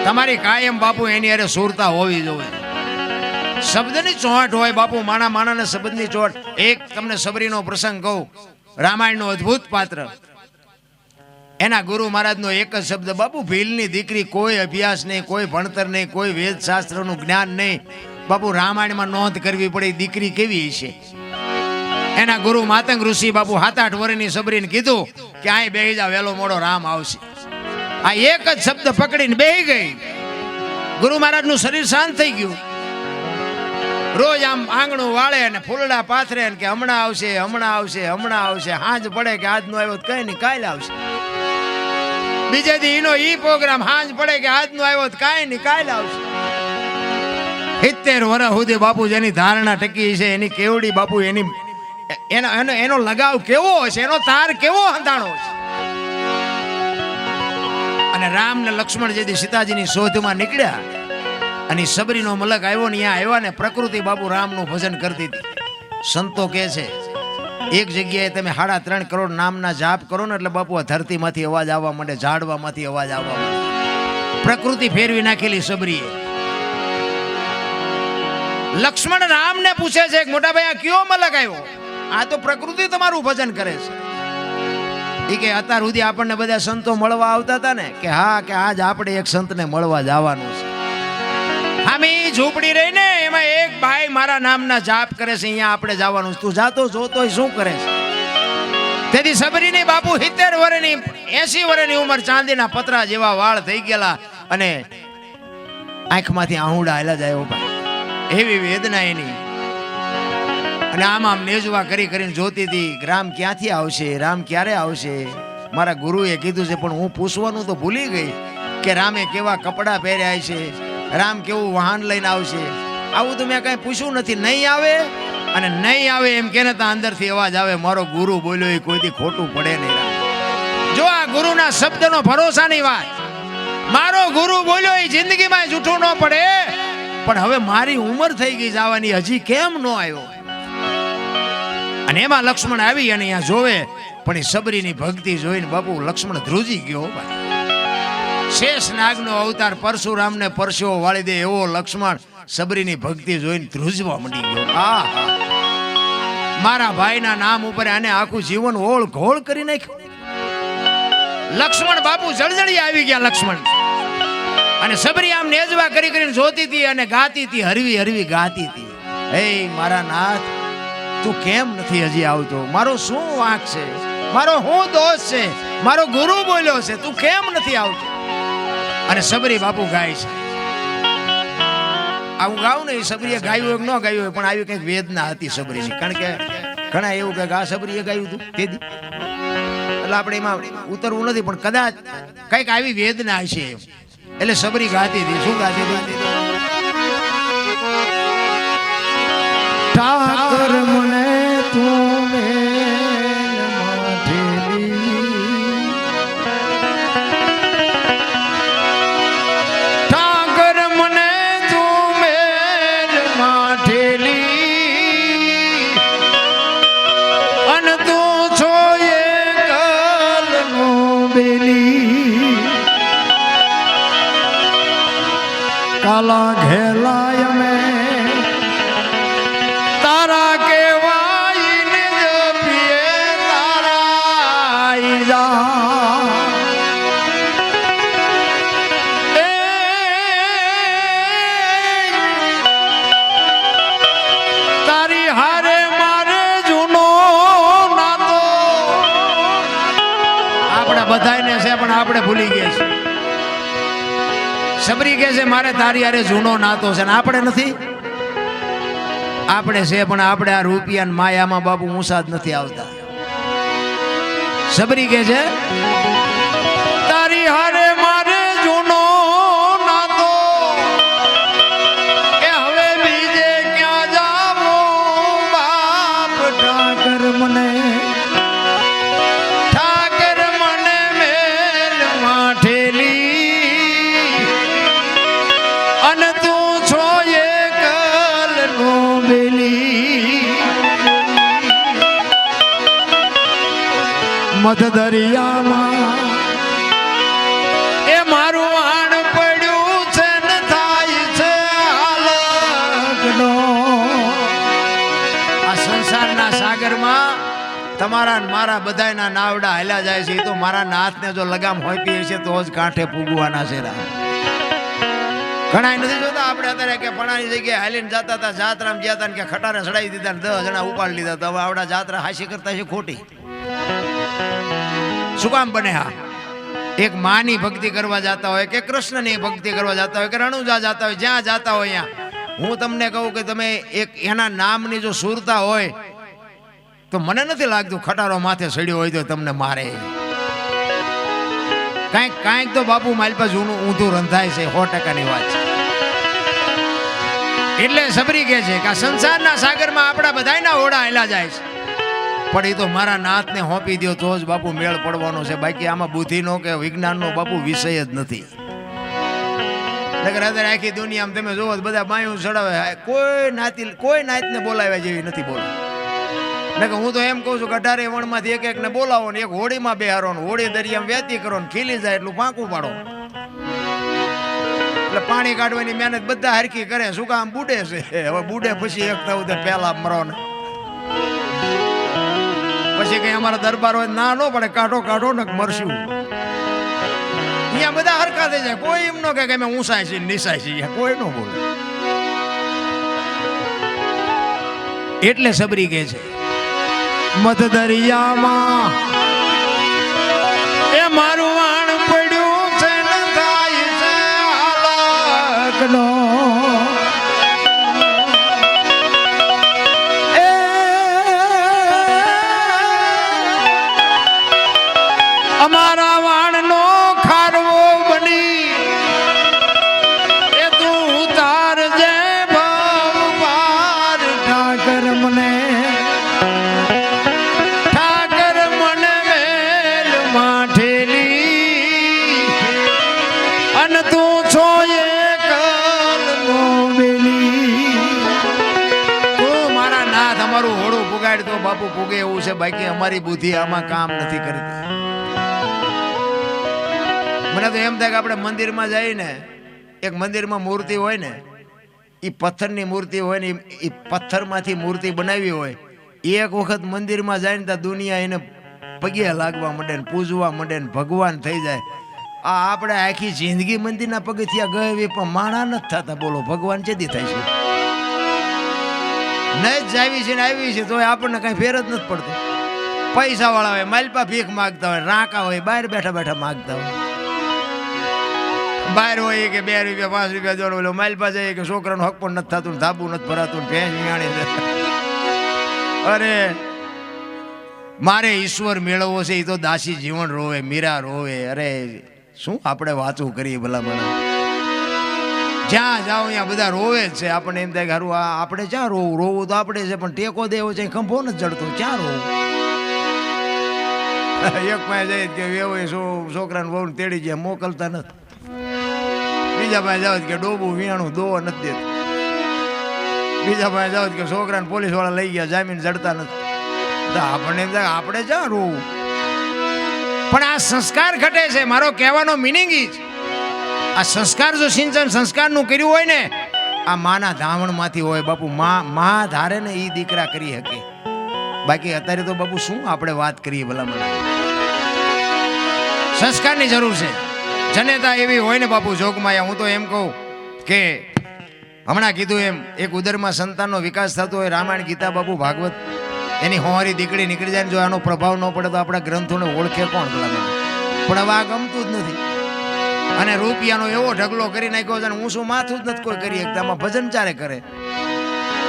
તમારી કાયમ બાપુ એની અરે સુરતા હોવી જોઈએ. શબ્દની ચોટ હોય બાપુ, માણા માણાને શબ્દની ચોટ. એક તમને સબરીનો પ્રસંગ કહું, રામાયણનો અદ્ભુત પાત્ર. એના ગુરુ મહારાજનો એક જ શબ્દ, બાપુ ભીલની દીકરી, કોઈ અભ્યાસ નહીં, કોઈ ભણતર નહીં, કોઈ વેદ શાસ્ત્રનું જ્ઞાન નહીં. બાપુ રામાયણમાં નોંધ કરવી પડે દીકરી કેવી છે. એના ગુરુ માતંગ ઋષિ બાપુ 7-8 વર્ષની સબરીને કીધું કે અહીં બેહી જા, વેલો મોડો રામ આવશે. આ એક જ શબ્દ પકડીને બેહી ગઈ. ગુરુ મહારાજનું શરીર શાંત થઈ ગયું. રોજ આમ આંગણું વાળે અને ફૂલડા પાથરે કે હમણાં આવશે, હમણાં આવશે, હમણાં આવશે. હાંજ પડે કે આજ નો આવ્યો કઈ નહીં, કાલે આવશે. બીજે દી એનો ઈ પ્રોગ્રામ, હાંજ પડે કે આજ નો આવ્યો કઈ નહીં, કાલે આવશે. 70 વર્ષ સુધી બાપુ જેની ધારણા ટકી છે, એની કેવડી બાપુ, એની એનો લગાવ કેવો હશે, એનો તાર કેવો હંધાણો છે. અને રામ ને લક્ષ્મણ જેથી સીતાજીની શોધમાં નીકળ્યા અને સબરીનો મલક આવ્યો ને અહીંયા આવ્યા ને પ્રકૃતિ બાપુ રામનું ભજન કરતી હતી. સંતો કહે છે એક જગ્યાએ તમે 3.5 કરોડ નામના જાપ કરો ને એટલે બાપુ ધરતીમાંથી અવાજ આવવા માંડે, ઝાડવામાંથી અવાજ આવવા માંડે. પ્રકૃતિ ફેરવી નાખેલી સબરીએ. લક્ષ્મણ રામને પૂછે છે કે મોટા ભાઈ આ કયો મલક આવ્યો? આ તો પ્રકૃતિ તમારું ભજન કરે છે. એ કે અત્યાર સુધી આપણને બધા સંતો મળવા આવતા હતા ને, કે હા, કે આજ આપણે એક સંતને મળવા જવાનું છે. આમી ઝૂંપડી રહી ને એમાં એક ભાઈ મારા નામના જાપ કરે છે, અહીંયા આપણે જવાનું છે. તું જાતો જોતો શું કરે છે? તેથી સબરીની બાપુ 70 વર્ષની 80 વર્ષની ઉંમર, ચાંદીના પતરા જેવા વાળ થઈ ગયેલા અને આંખમાંથી આહુડા હાલા જાય ભાઈ, એવી વેદના એની. અને આમ નેજવા કરી કરીને જોતી હતી, રામ ક્યાંથી આવશે, રામ ક્યારે આવશે. મારા ગુરુએ કીધું છે પણ હું પૂછવાનું તો ભૂલી ગઈ કે રામે કેવા કપડાં પહેર્યા છે, રામ કેવું વાહન લઈને આવશે. આવું તો મેં કઈ પૂછ્યું નથી. નહીં આવે અને નહીં આવે એમ કે અંદરથી અવાજ આવે, મારો ગુરુ બોલ્યો એ કોઈથી ખોટું પડે નહીં. જો આ ગુરુના શબ્દનો ભરોસાની વાત, મારો ગુરુ બોલ્યો એ જિંદગીમાં જૂઠું ન પડે. પણ હવે મારી ઉંમર થઈ ગઈ જવાની, હજી કેમ ન આવ્યો? અને એમાં લક્ષ્મણ આવી અને અહીંયા જોવે, પણ એ સબરીની ભક્તિ જોઈને બાપુ લક્ષ્મણ ધ્રુજી ગયો. શેષ નાગનો અવતાર પરશુરામને પરસેવો વાળી દે એવો લક્ષ્મણ સબરીની ભક્તિ જોઈને ધ્રુજવા મંડી ગયો. મારા ભાઈના નામ ઉપર આને આખું જીવન ઓળ ઘોળ કરી નાખ્યું. લક્ષ્મણ બાપુ જળજળી આવી ગયા. લક્ષ્મણ અને સબરી આમ નેજવા કરી કરીને જોતી હતી અને ગાતી હતી, હરવી હરવી ગાતી હતી. હે મારા નાથ, તું કેમ નથી હજી આવતો? મારો શું વાંક છે? મારો શું દોષ છે? મારો ગુરુ બોલ્યો છે, તું કેમ નથી આવતો? અને સબરી બાપુ ગાય છે. આવું ગાવું ને, સબરીએ ગાયું હોય ન ગાયું હોય, પણ આવી કંઈક વેદના હતી સબરીની. કારણ કે ઘણા એવું કે આ સબરીએ ગાયું હતું તેથી, એટલે આપણે એમાં ઉતરવું નથી, પણ કદાચ કંઈક આવી વેદના હશે એટલે સબરી ગાતી હતી. શું ગાતી હતી? ઠાકર મને તું કાલા ઘેલાય મેં તારા કેવાઈને જપીએ તારા જા. તારી હારે મારે જૂનો નાતો. આપણા બધાને છે પણ આપણે ભૂલી ગયા છે. સબરી કહે છે મારે તારી હારે જૂનો નાતો છે, ને આપણે નથી. આપણે છે પણ આપણે આ રૂપિયા માયામાં બાપુ ઊંસા જ નથી આવતા. સબરી કહે છે તારી હારે મારે જૂનો નાતો, એ હવે બીજે ક્યાં જાવો બાપ. ઠાકર મને મેલ માઠેલી અને તું છો એકલ નો બેલી. મધ દરિયામાં એ મારું આણ પડ્યું તમારા ને મારા બધાયના નાવડા હાલ્યા જાય છે. એ તો મારા નાથને જો લગામ હોપી હશે તો જ કાંઠે પૂગવાના છે. ઘણા નથી જોતા આપણે અત્યારે કે પણાની જગ્યાએ હાલીને જતા હતા, જાત્રામાં ગયા હતા ને કે ખટારે ચડાવી દીધા ને 10 જણા ઉપાડી લીધા હતા. હવે આવડા જાત્રા હાસી કરતા છે ખોટી. શું કામ બને? હા, એક માની ભક્તિ કરવા જતા હોય કે કૃષ્ણની ભક્તિ કરવા જતા હોય કે રણુજા જતા હોય, જ્યાં જતા હોય ત્યાં હું તમને કહું કે તમે એક એના નામની જો સુરતા હોય તો મને નથી લાગતું ખટારો માથે સડ્યો હોય તો તમને મારે. કાંઈક તો બાપુ માલપા જૂનું ઊંધું રંધાય છે. 100%ની વાત છે. એટલે સબરી કહે છે કે આ સંસારના સાગરમાં આપણા બધાયના ઓડા હેલા જાય છે, પણ એ તો મારા નાથને હોપી દો તો જ બાપુ મેળ પડવાનો છે. બાકી આમાં બુદ્ધિનો કે વિજ્ઞાનનો બાપુ વિષય જ નથી. નકર અત્યારે આખી દુનિયામાં તમે જોવો બધા બાયું ચડાવે, કોઈ નાતને બોલાવ્યા જેવી નથી બોલાવે. નકર હું તો એમ કહું છું કે 18 વણમાંથી એક ને બોલાવો ને એક હોળીમાં બેહારો ને હોળી દરિયામાં વેતી કરો ને ખીલી જાય એટલું પાંકું પાડો. એટલે પાણી કાઢવાની મહેનત બધા હરખી કરે. શું કામ? બુડે છે. હવે બુડે પછી એક થવું પહેલા મરો ને પછી કઈ અમારા દરબાર હોય ના નો પડે, કાઢો ને મરશું. અહીંયા બધા હરખા થઈ જાય. કોઈ એમ નો કે અમે ઊંસાય છે નિસાય છે, કોઈ નો બોલે. એટલે સબરી કહે છે મત દરિયામાં એ મારું વાણ પડ્યું છે ને થાય છે હાલકનો. અમારા વાણનો ખારવો બની એ તું ઉતાર જે ભાવ પાર ઠાકર મને મેલ માઠેલી અને તું છો એકલનો બેલી. તું મારા નાથ અમારું હોડું પુગાડ તો બાપુ પુગે એવું છે. બાકી અમારી બુદ્ધિ આમાં કામ નથી કરતી. મને તો એમ થાય કે આપણે મંદિરમાં જઈએ ને, એક મંદિરમાં મૂર્તિ હોય ને, એ પથ્થરની મૂર્તિ હોય ને, એ પથ્થરમાંથી મૂર્તિ બનાવી હોય. એક વખત મંદિરમાં જાય ને ત્યાં દુનિયા એને પગે લાગવા માંડે ને પૂજવા માંડે ને ભગવાન થઈ જાય. આ આપણે આખી જિંદગી મંદિરના પગથિયા ગયે પણ માણા નથી થતા. બોલો ભગવાન ચેદી થાય છે? નહીં જ આવી છે ને આવી છે તો આપણને કઈ ફેર જ નથી પડતો. પૈસા વાળા હોય માલપા ભીખ માગતા હોય, રાંકા હોય બહાર બેઠા બેઠા માગતા હોય. બહાર હોય કે 2 રૂપિયા 5 રૂપિયા જોડો માલપા જાય કે છોકરાનું હક પણ નથી થતું, ધાબુ નથી ભરાતું, ભેંસ વિયાણી. અરે મારે ઈશ્વર મેળવવો છે. એ તો દાસી જીવન રોવે, મીરા રોવે. અરે શું આપણે વાતું કરીએ ભલા મને? જ્યાં જાઓ ત્યાં બધા રોવે જ છે. આપણને એમ થાય કે હારું આપણે ક્યાં રોવું તો આપણે છે, પણ ટેકો દેવો છે ખંભો નથી જડતો, ક્યાં રોવું? એક પાસે જાય કે એવો છોકરાને બહુ તેડી જાય મોકલતા નથી. બીજા પાસે જાવ કે ડોબું વિયાણું દોવા નથી દેતું. બીજા પાસે જાવ કે છોકરાને પોલીસ વાળા લઈ ગયા જામીન જડતા નથી. આપણને એમ થાય આપણે જ્યાં રોવું. પણ આ સંસ્કાર ઘટે છે. મારો કહેવાનો મિનિંગ ઈ જ આ સંસ્કાર જો સિંચન સંસ્કારનું કર્યું હોય ને, આ માના ધાવણમાંથી હોય બાપુ. મા ધારે ને એ દીકરા કરી શકે. બાકી અત્યારે તો બાપુ શું આપણે વાત કરીએ ભલામણ. સંસ્કારની જરૂર છે. જનેતા એવી હોય ને બાપુ જોગમાયા. હું તો એમ કહું કે હમણાં કીધું એમ એક ઉદરમાં સંતાનનો વિકાસ થતો હોય, રામાયણ ગીતા બાપુ ભાગવત એની હોવારી દીકરી નીકળી જાય ને જો આનો પ્રભાવ ન પડે તો આપણા ગ્રંથોને ઓળખે કોણ ભલામણ? પણ હવે આ ગમતું જ નથી. અને રૂપિયાનો એવો ઢગલો કરી નાખ્યો છે, હું શું માથું જ નથી કોઈ કરી શકતા. આમાં ભજન ચારે કરે